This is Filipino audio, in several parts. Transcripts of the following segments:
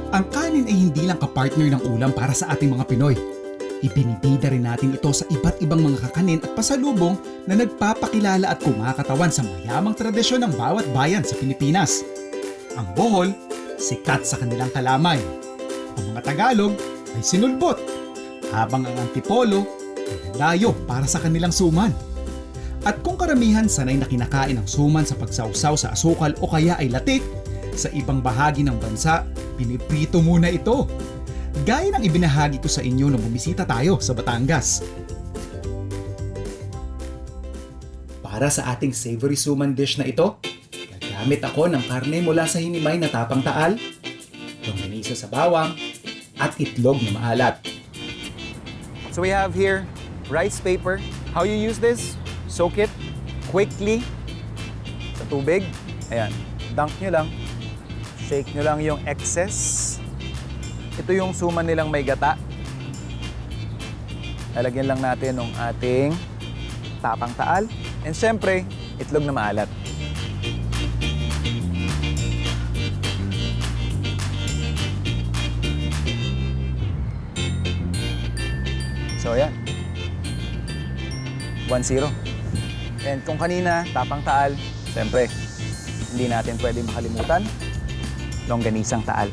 Ang kanin ay hindi lang kapartner ng ulam para sa ating mga Pinoy. Ibinibida rin natin ito sa iba't ibang mga kakanin at pasalubong na nagpapakilala at kumakatawan sa mayamang tradisyon ng bawat bayan sa Pilipinas. Ang Bohol, sikat sa kanilang kalamay. Ang mga Tagalog ay sinulbot, habang ang Antipolo ay nadayo para sa kanilang suman. At kung karamihan sanay na kinakain ang suman sa pagsawsaw sa asukal o kaya ay latik, sa ibang bahagi ng bansa, piniprito muna ito. Gaya ng ibinahagi ko sa inyo nung bumisita tayo sa Batangas. Para sa ating savory suman dish na ito, gagamit ako ng karne mula sa hinimay na tapang taal, longganisa sa bawang, at itlog na maalat. So we have here rice paper. How you use this? Soak it quickly sa tubig. Ayan, dunk nyo lang. Shake nyo lang yung excess. Ito yung suman nilang may gata. Lalagyan lang natin ng ating tapang taal. And syempre, itlog na maalat. So yan. 1-0. And kung kanina, tapang taal, syempre, hindi natin pwede makalimutan, longganisang taal.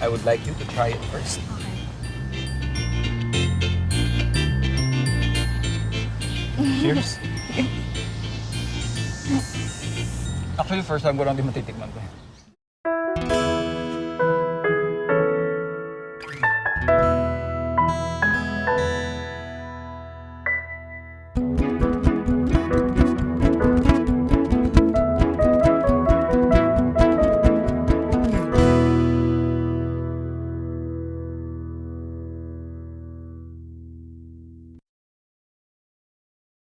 I would like you to try it first. Cheers. Actually, first time ko lang din matitikman ko.